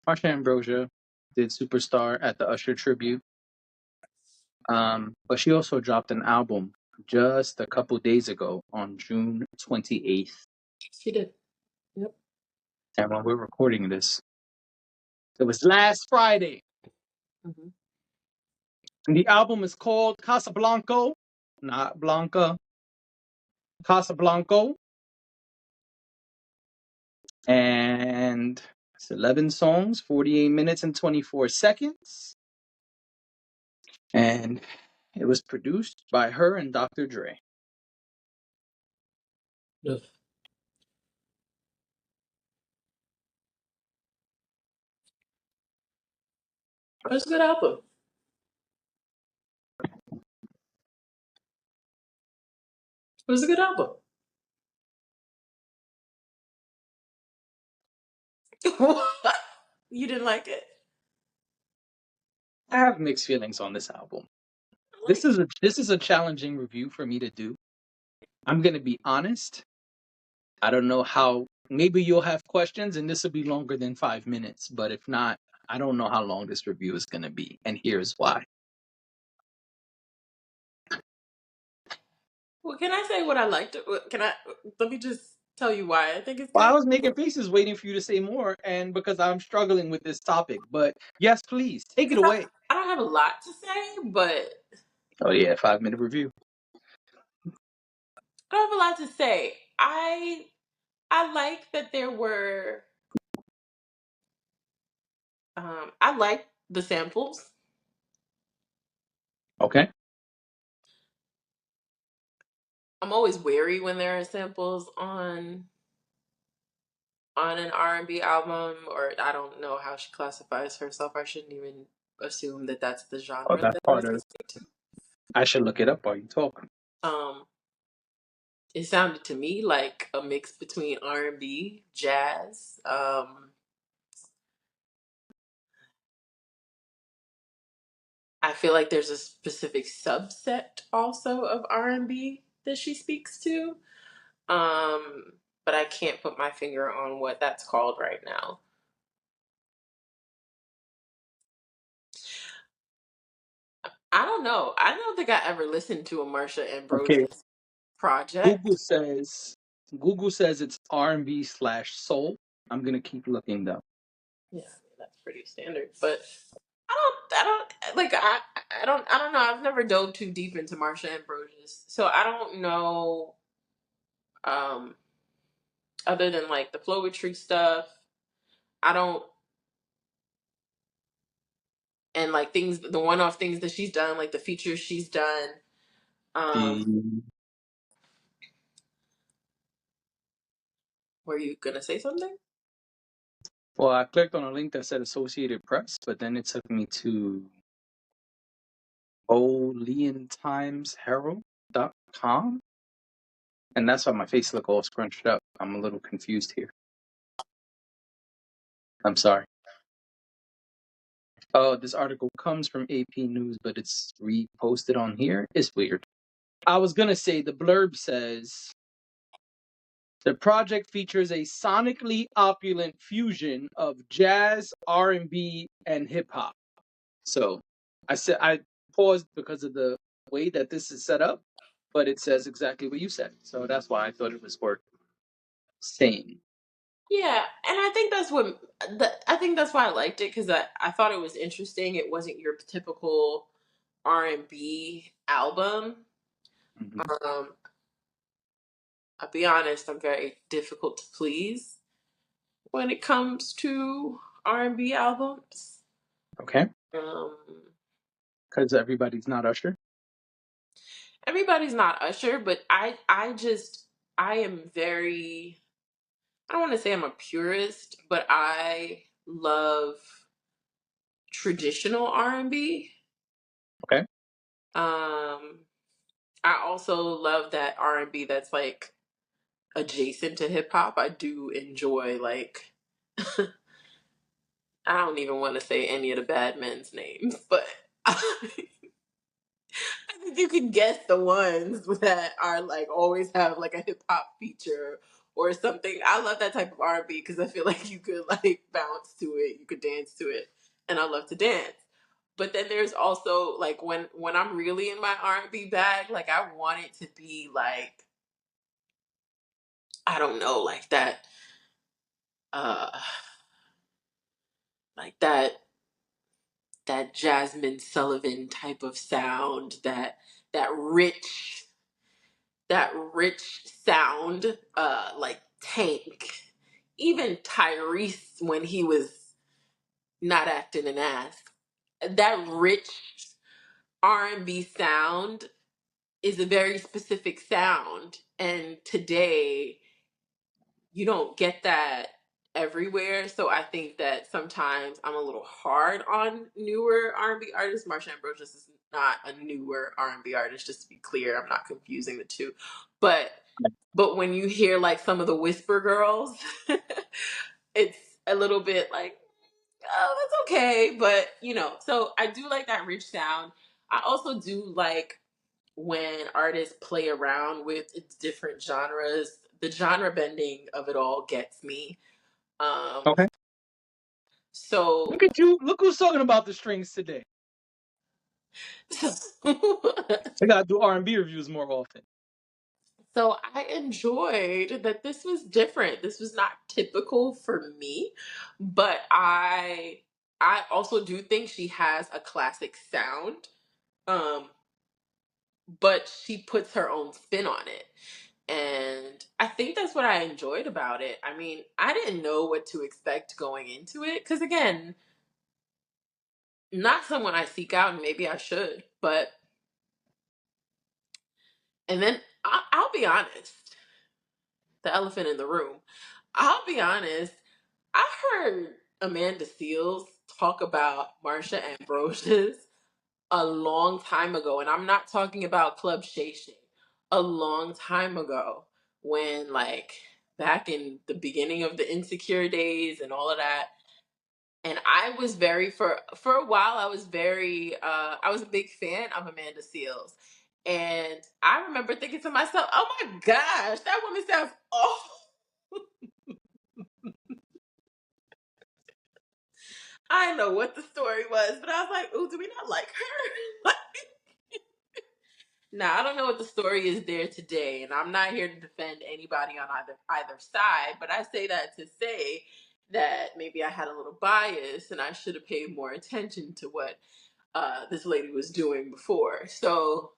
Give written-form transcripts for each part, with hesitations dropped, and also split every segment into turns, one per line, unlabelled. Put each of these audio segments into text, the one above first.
Marsha Ambrosius did Superstar at the Usher tribute. But she also dropped an album just a couple days ago on June 28th.
She did. Yep.
And when we're recording this, it was last Friday.
Mm-hmm.
And the album is called Casablanco, not Blanca. Casablanco. And it's 11 songs, 48 minutes and 24 seconds. And it was produced by her and Dr. Dre.
Yes. It's a good album. It was a good album. You didn't like it?
I have mixed feelings on this album. This is a challenging review for me to do. I'm gonna be honest. I don't know how. Maybe you'll have questions, and this will be longer than 5 minutes. But if not, I don't know how long this review is gonna be, and here's why.
Well, can I say what I liked? Can I? Let me just tell you why I think it's
Well, I
good.
was making faces waiting for you to say more, and because I'm struggling with this topic. But yes, please take it
Because
away.
I don't have a lot to say, but
Oh yeah, 5 minute review.
I don't have a lot to say. I like that there were. I like the samples.
Okay.
I'm always wary when there are samples on an R&B album, or I don't know how she classifies herself. I shouldn't even assume that that's the
Oh,
genre
that's
that
part
she's
of.
listening to.
I should look it up while you talk.
Um, it sounded to me like a mix between R&B, jazz. I feel like there's a specific subset also of R&B that she speaks to. But I can't put my finger on what that's called right now. I don't know. I don't think I ever listened to a Marsha
Okay.
Ambrosius project.
Google says Google says it's R&B/soul. I'm gonna keep looking though.
Yeah, I mean, that's pretty standard. But I don't know. I've never dove too deep into Marsha Ambrosius, so I don't know. Um, other than like the poetry stuff, I don't, and like things, the one-off things that she's done, like the features she's done. Um,
The
were you gonna say something?
Well, I clicked on a link that said Associated Press, but then it took me to BooleanTimesHerald.com, and that's why my face look all scrunched up. I'm a little confused here. I'm sorry. Oh, this article comes from AP News, but it's reposted on here. It's weird. I was gonna say the blurb says the project features a sonically opulent fusion of jazz, R&B, and hip hop. So I paused because of the way that this is set up, but it says exactly what you said. So that's why I thought it was worth saying.
Yeah, and I think I think that's why I liked it, because I thought it was interesting. It wasn't your typical R&B album.
Mhm.
Um, I'll be honest, I'm very difficult to please when it comes to R&B albums.
Okay,
Um,
because everybody's not Usher.
everybody's not Usher, but I am very, I don't want to say I'm a purist, but I love traditional R&B.
Okay,
Um, I also love that R&B that's like adjacent to hip hop. I do enjoy like I don't even want to say any of the bad men's names, but I think you can guess the ones that are like always have like a hip hop feature or something. I love that type of R&B because I feel like you could like bounce to it, you could dance to it, and I love to dance. But then there's also like when I'm really in my R&B bag, like I want it to be like, I don't know, uh like that Jasmine Sullivan type of sound, that rich that rich sound, like Tank, even Tyrese when he was not acting an ass. That rich R&B sound is a very specific sound, and today you don't get that everywhere. So I think that sometimes I'm a little hard on newer R&B artists. Marsha Ambrosius is not a newer R&B artist, just to be clear. I'm not confusing the two. But when you hear like some of the Whisper Girls, it's a little bit like, oh, that's okay. But so I do like that rich sound. I also do like when artists play around with its different genres. The genre bending of it all gets me. Um,
Okay.
so,
Look at you. Look who's talking about the strings today. I gotta do R&B reviews more often.
so I enjoyed that this was different. This was not typical for me, but I also do think she has a classic sound. Um, but she puts her own spin on it. And I think that's what I enjoyed about it. I mean, I didn't know what to expect going into it because, again, not someone I seek out, and maybe I should. But, and then I'll be honest, the elephant in the room. I'll be honest, I heard Amanda Seales talk about Marsha Ambrosius a long time ago, and I'm not talking about Club Shay Shay. A long time ago, when like back in the beginning of the Insecure days and all of that. And I was very for a while. I was very I was a big fan of Amanda Seales, and I remember thinking to myself, "Oh my gosh, that woman sounds awful." I know what the story was, but I was like, "Ooh, do we not like her?" Now, I don't know what the story is there today, and I'm not here to defend anybody on either side, but I say that to say that maybe I had a little bias and I should have paid more attention to what this lady was doing before. So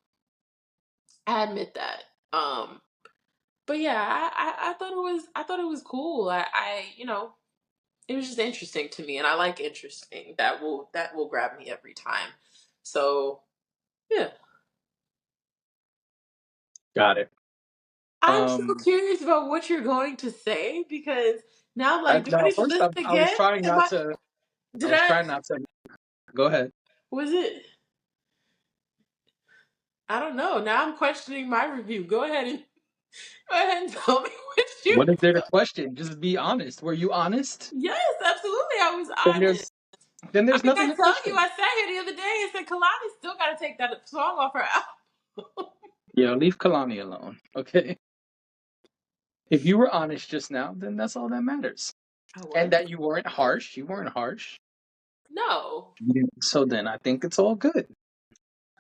I admit that. But yeah, I thought it was cool. It was just interesting to me, and I like interesting. That will grab me every time. So yeah.
Got it.
I'm so
Um,
curious about what you're going to say because now I'm like, do I
no,
need to
first
listen
I was
again?
trying
Am
not
I?
to. I
Did
was
I?
trying not to. Go ahead.
Was it? I don't know. Now I'm questioning my review. Go ahead and tell me what you.
What is there to question? Just be honest. Were you honest?
Yes, absolutely. I was
Then
honest.
there's then
I
there's
think
nothing
I
to
told you
question.
I sat here the other day and said Kalani still got to take that song off her album.
Yeah, leave Kalani alone. Okay. If you were honest just now, then that's all that matters.
I
And
was?
that you weren't harsh. You weren't harsh.
No.
So then I think it's all good.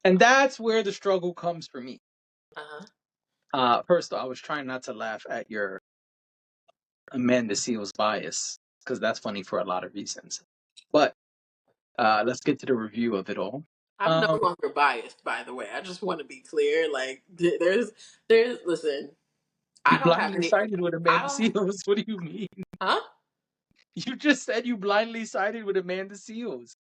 And that's where the struggle comes for me.
Uh huh.
First, I was trying not to laugh at your Amanda Seals bias because that's funny for a lot of reasons. But let's get to the review of it all.
I'm no
Um,
longer biased, by the way. I just want to be clear. Like, listen,
you
I don't have
blindly
any,
sided with
I
Amanda
don't,
Seals. What do you mean?
huh?
You just said you blindly sided with Amanda Seals.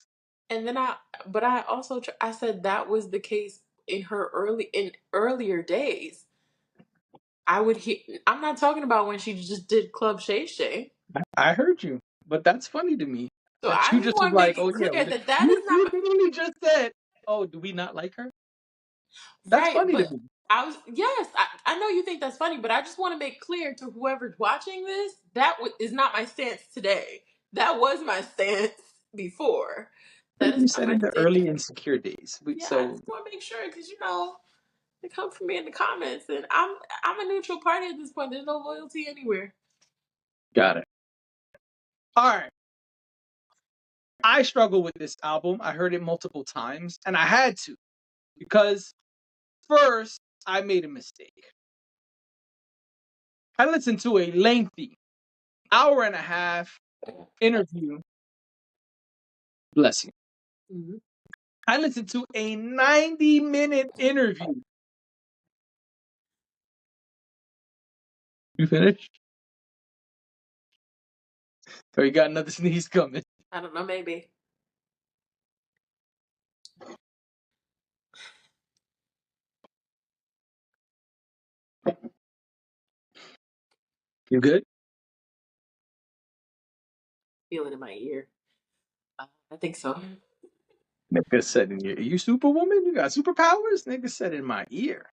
And then but I also, I said that was the case in earlier days. I would hear, I'm not talking about when she just did Club Shay Shay.
I heard you, but that's funny to me
So
that
I
you
just
just was
want to
like,
make
"Oh
it
yeah,"
clear that that is
you
not
literally just said, "Oh, do we not like her?" That's
right.
funny to
But
me.
yes, I know you think that's funny, but I just want to make clear to whoever's watching this that is not my stance today. That was my stance before. That is
You
not
said
my
in the
stance.
early insecure days.
Yeah, I
So
just want to make sure because. They come for me in the comments, and I'm a neutral party at this point. There's no loyalty anywhere.
Got it. All right. I struggle with this album. I heard it multiple times, and I had to because first I made a mistake. I listened to a lengthy hour and a half interview. Bless you.
Mm-hmm.
I listened to a 90-minute interview. You finished? So you got another sneeze coming.
I don't know, maybe.
You good?
Feel it in my ear. I think so.
Nigga said in your ear. You superwoman? You got superpowers? Nigga said in my ear.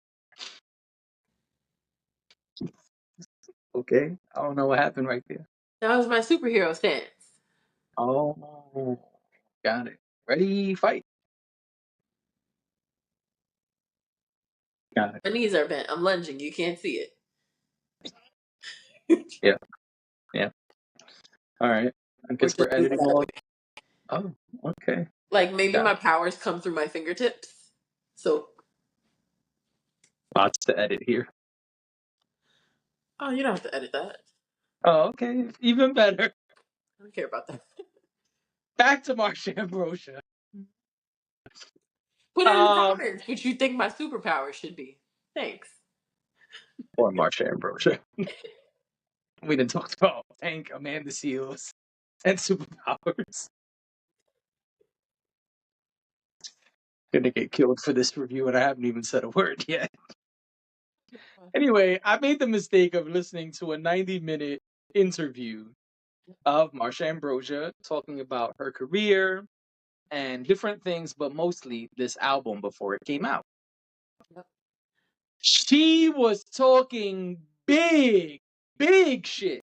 Okay. I don't know what happened right there.
That was my superhero stance.
Oh, got it. Ready, fight. Got it.
My knees are bent. I'm lunging. You can't see it.
Yeah. Yeah. All right. I
Or
guess
just
we're
move it
editing
out of the
all.
way.
Oh, okay.
Like maybe
Got
my
it.
powers come through my fingertips. So,
Lots to edit here.
oh, you don't have to edit that.
Oh, okay. Even better.
I don't care about that.
Back to Marsha Ambrosius.
Put it in the comments what you think my superpower should be. Thanks.
Or Marsha Ambrosius. We done talked about Tank, Amanda Seals, and superpowers. Gonna get killed for this review, and I haven't even said a word yet. Anyway, I made the mistake of listening to a 90-minute interview of Marsha Ambrosius talking about her career and different things, but mostly this album before it came out.
Yep.
She was talking big, big shit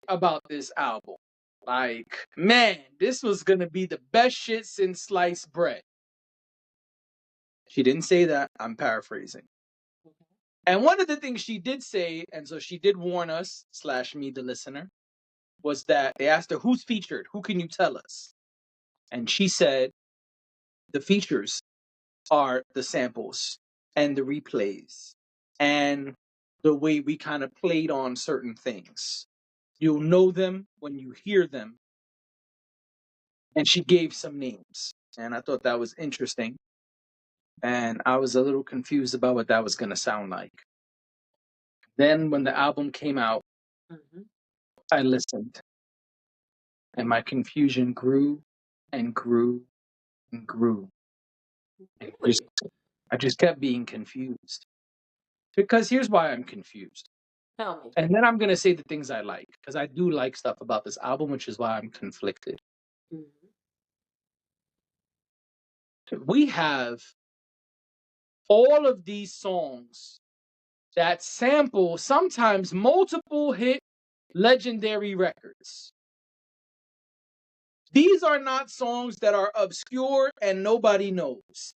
about this album. Like, man, this was gonna be the best shit since sliced bread. She didn't say that. I'm paraphrasing. And one of the things she did say, and so she did warn us, slash me, the listener, was that they asked her, who's featured? Who can you tell us? And she said, the features are the samples and the replays and the way we kind of played on certain things. You'll know them when you hear them. And she gave some names. And I thought that was interesting. And I was a little confused about what that was going to sound like. Then when the album came out, I listened. And my confusion grew and grew and grew. And
Really?
I just kept being confused. Because here's why I'm confused.
Tell me.
And then I'm going to say the things I like. Because I do like stuff about this album, which is why I'm conflicted. We have all of these songs that sample sometimes multiple hit legendary records. These are not songs that are obscure and nobody knows.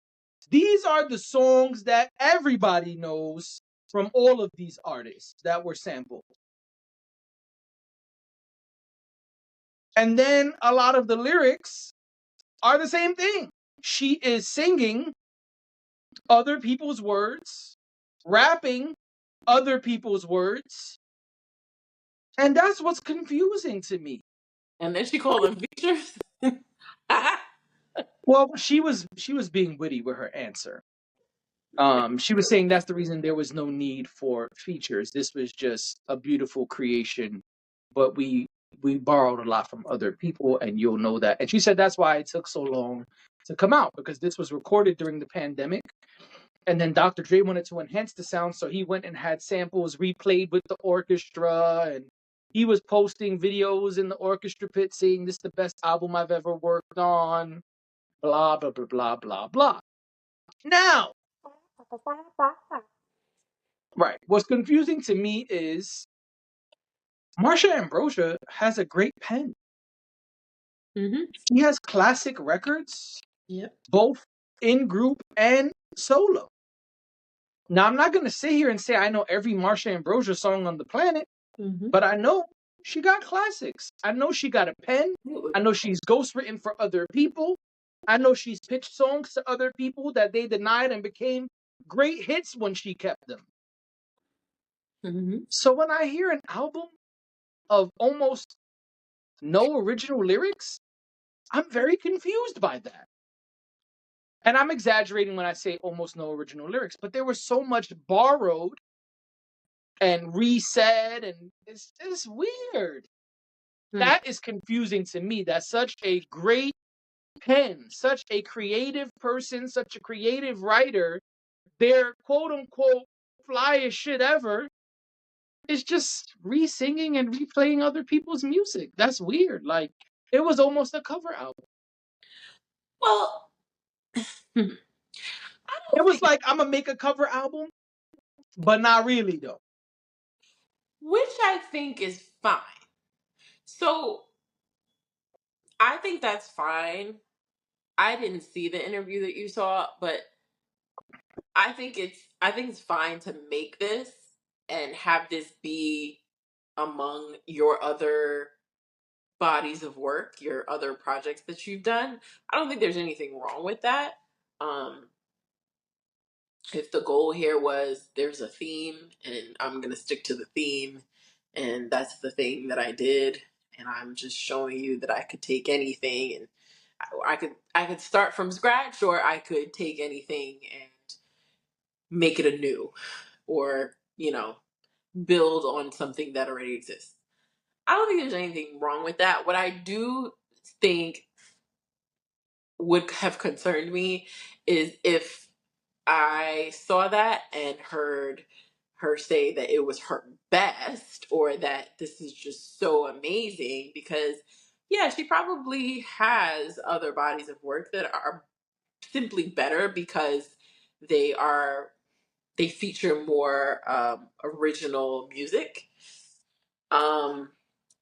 These are the songs that everybody knows from all of these artists that were sampled. And then a lot of the lyrics are the same thing. She is singing other people's words, rapping other people's words. And that's what's confusing to me.
And then she called them features.
Well, she was being witty with her answer. She was saying that's the reason there was no need for features. This was just a beautiful creation, but we borrowed a lot from other people, and you'll know that. And she said that's why it took so long to come out, because this was recorded during the pandemic. And then Dr. Dre wanted to enhance the sound, so he went and had samples replayed with the orchestra, and he was posting videos in the orchestra pit saying this is the best album I've ever worked on, blah, blah, blah, blah, blah, blah. Now, right, what's confusing to me is Marsha Ambrosius has a great pen. She has classic records,
Yep.
both in group and solo. Now, I'm not going to sit here and say I know every Marsha Ambrosius song on the planet,
Mm-hmm.
but I know she got classics. I know she got a pen. I know she's ghostwritten for other people. I know she's pitched songs to other people that they denied and became great hits when she kept them.
Mm-hmm.
So when I hear an album of almost no original lyrics, I'm very confused by that. And I'm exaggerating when I say almost no original lyrics, but there was so much borrowed and resaid, and it's weird. That is confusing to me. That's such a great pen, such a creative person, such a creative writer. Their quote unquote flyest shit ever is just re-singing and replaying other people's music. That's weird. Like, it was almost a cover album.
Well, I
It
don't
was
think,
like, I'm gonna make a cover album, but not really though.
which I think is fine. So I think that's fine. I didn't see the interview that you saw, but I think it's fine to make this and have this be among your other bodies of work, your other projects that you've done. I don't think there's anything wrong with that. Um, if the goal here was there's a theme and I'm going to stick to the theme and that's the thing that I did and I'm just showing you that I could take anything and I could start from scratch or I could take anything and make it anew or, build on something that already exists. I don't think there's anything wrong with that. What I do think would have concerned me is if I saw that and heard her say that it was her best or that this is just so amazing because yeah, she probably has other bodies of work that are simply better because they are they feature more original music. Um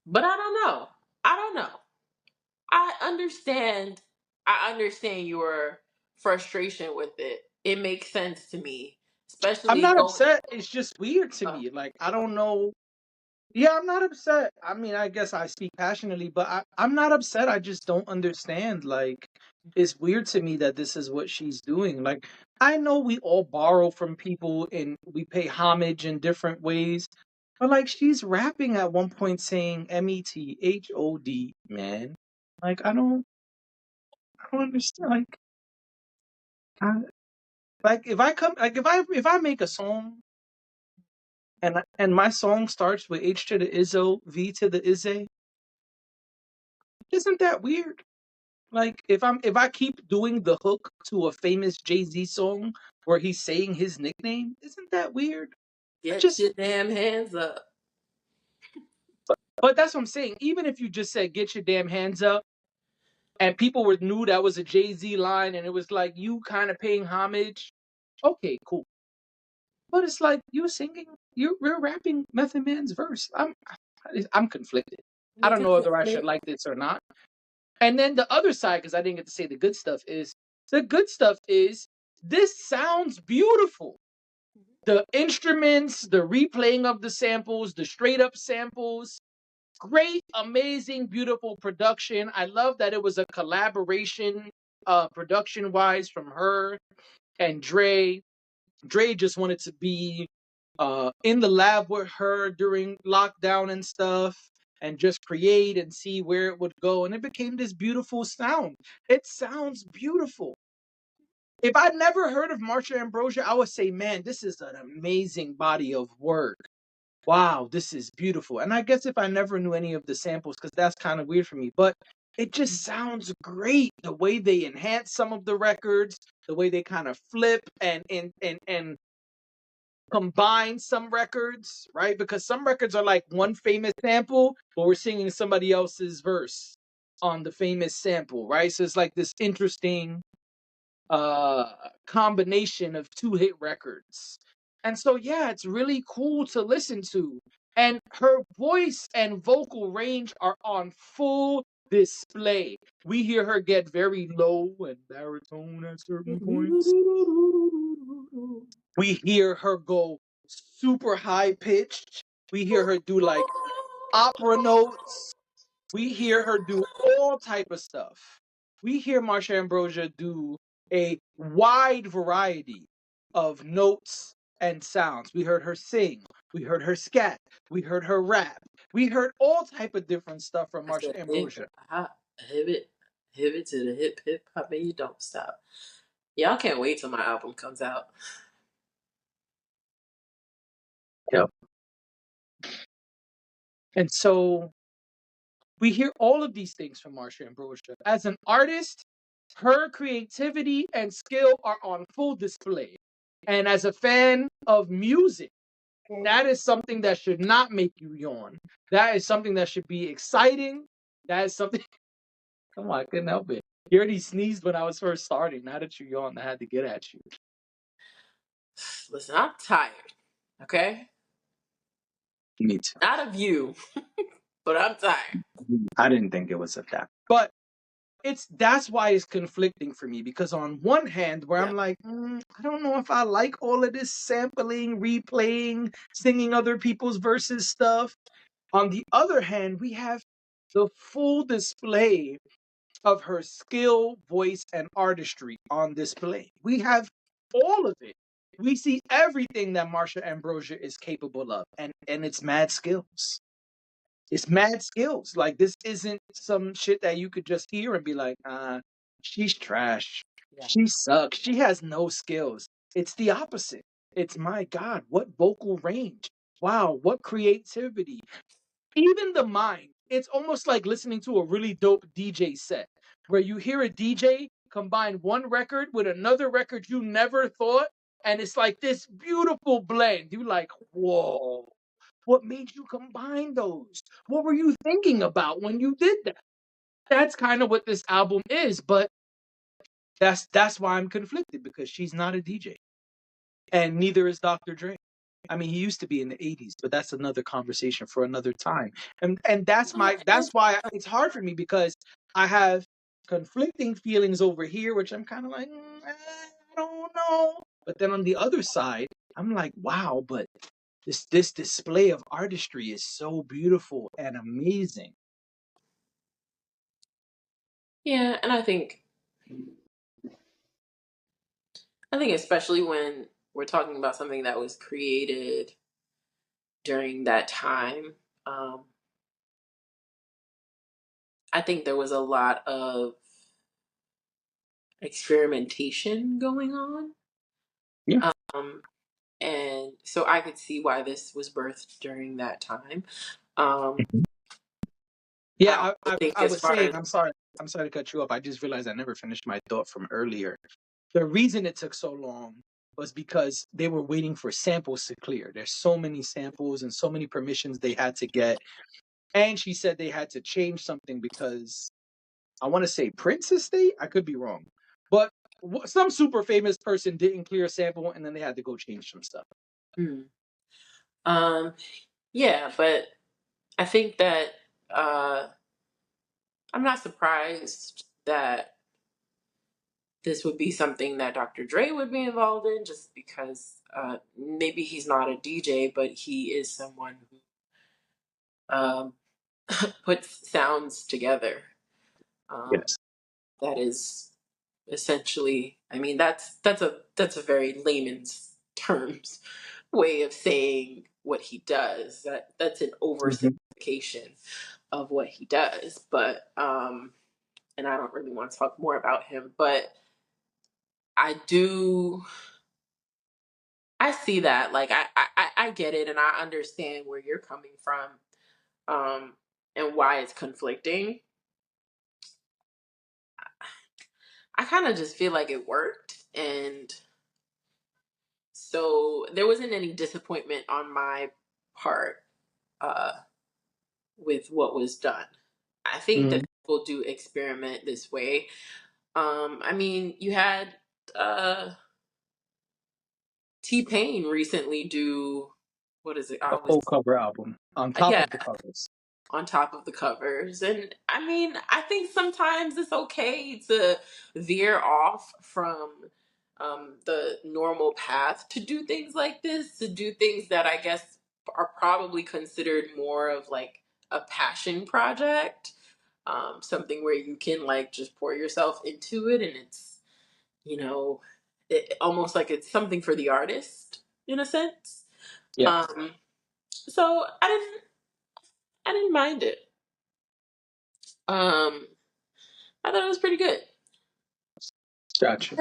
but I don't know. I don't know. I understand. I understand your frustration with it. It makes sense to me,
I'm
especially
not
going.
upset. It's just weird to me. Like, I don't know. Yeah, I'm not upset. I mean, I guess I speak passionately, but I'm not upset. I just don't understand. Like, it's weird to me that this is what she's doing. Like, I know we all borrow from people and we pay homage in different ways, but like, she's rapping at one point saying METHOD, man. Like, I don't understand. I, like if I come, like if I make a song and my song starts with H to the Izzo, V to the Izzy, isn't that weird? Like if I keep doing the hook to a famous Jay-Z song where he's saying his nickname, isn't that weird? I
Get
just
your damn hands up.
but that's what I'm saying. Even if you just said get your damn hands up and people were knew that was a Jay-Z line and it was like you kind of paying homage, okay, cool. But it's like you singing, you're rapping Method Man's verse. I'm conflicted. I
You're
don't know whether I should
conflicted.
like this or not. And then the other side, because I didn't get to say the good stuff, is the good stuff is this sounds beautiful. The instruments, the replaying of the samples, the straight up samples, great, amazing, beautiful production. I love that it was a collaboration, production wise, from her and Dre. Dre just wanted to be in the lab with her during lockdown and stuff and just create and see where it would go. And it became this beautiful sound. It sounds beautiful. If I'd never heard of Marsha Ambrosia, I would say, man, this is an amazing body of work. Wow, this is beautiful. And I guess if I never knew any of the samples, because that's kind of weird for me, but it just sounds great. The way they enhance some of the records, the way they kind of flip and combine some records, right? Because some records are like one famous sample, but we're singing somebody else's verse on the famous sample, right? So it's like this interesting combination of two hit records. And so yeah, it's really cool to listen to. And her voice and vocal range are on full display. We hear her get very low and baritone at certain points. We hear her go super high pitched. We hear her do like opera notes. We hear her do all type of stuff. We hear Marsha Ambrosia do a wide variety of notes and sounds. We heard her sing. We heard her scat. We heard her rap. We heard all type of different stuff from
That's the
Marsha
thing.
Ambrosia.
Hip it to the hip hop, and you don't stop. Y'all can't wait till my album comes out.
Yep. And so we hear all of these things from Marsha Ambrosia. As an artist, her creativity and skill are on full display. And as a fan of music, that is something that should not make you yawn. That is something that should be exciting. That is something. Come on, I couldn't help it. You already sneezed when I was first starting. Now that you yawned, I had to get at you.
Listen, I'm tired. Okay,
Me too.
not of you, but I'm tired.
I didn't think it was of that. But that's why it's conflicting for me, because on one hand, where
Yeah.
I'm like, I don't know if I like all of this sampling, replaying, singing other people's verses stuff. On the other hand, we have the full display of her skill, voice, and artistry on display. We have all of it. We see everything that Marsha Ambrosia is capable of, and it's mad skills. It's mad skills. Like, this isn't some shit that you could just hear and be like, she's trash.
Yeah.
She sucks. She has no skills. It's the opposite. It's, my God, what vocal range. Wow, what creativity. Even the mind. It's almost like listening to a really dope DJ set where you hear a DJ combine one record with another record you never thought, and it's like this beautiful blend. You like, whoa. What made you combine those? What were you thinking about when you did that? That's kind of what this album is, but that's why I'm conflicted, because she's not a DJ. And neither is Dr. Dre. I mean, he used to be in the 80s, but that's another conversation for another time. And that's why it's hard for me, because I have conflicting feelings over here, which I'm kind of like, I don't know. But then on the other side, I'm like, wow, but this display of artistry is so beautiful and amazing.
Yeah, and I think especially when we're talking about something that was created during that time, um, I think there was a lot of experimentation going on.
Yeah.
Um, and so I could see why this was birthed during that time. Um, I
Yeah,
also think
I
as
was
far as
saying, I'm sorry to cut you off. I just realized I never finished my thought from earlier. The reason it took so long was because they were waiting for samples to clear. There's so many samples and so many permissions they had to get. And she said they had to change something because I want to say Prince Estate. I could be wrong. But some super famous person didn't clear a sample, and then they had to go change some stuff.
hmm, um, yeah, but I think that uh, I'm not surprised that this would be something that Dr. Dre would be involved in, just because maybe he's not a DJ, but he is someone who puts sounds together. Um,
Yes.
that is essentially, I mean, that's a very layman's terms way of saying what he does. That's an
Mhm.
oversimplification of what he does, but and I don't really want to talk more about him, but I do. I see that. Like I get it, and I understand where you're coming from, and why it's conflicting. I kind of just feel like it worked, and so there wasn't any disappointment on my part uh, with what was done. I think that
Mhm.
people do experiment this way. I mean, you had uh, T Pain recently do, what is it? I
A
always,
full cover album on top
yeah,
of the covers.
on top of the covers. And I mean, I think sometimes it's okay to veer off from the normal path to do things like this, to do things that I guess are probably considered more of like a passion project, something where you can like just pour yourself into it, and it's, you know, almost like it's something for the artist in a sense.
Yeah,
So I didn't mind it. Um, I thought it was pretty good.
gotcha.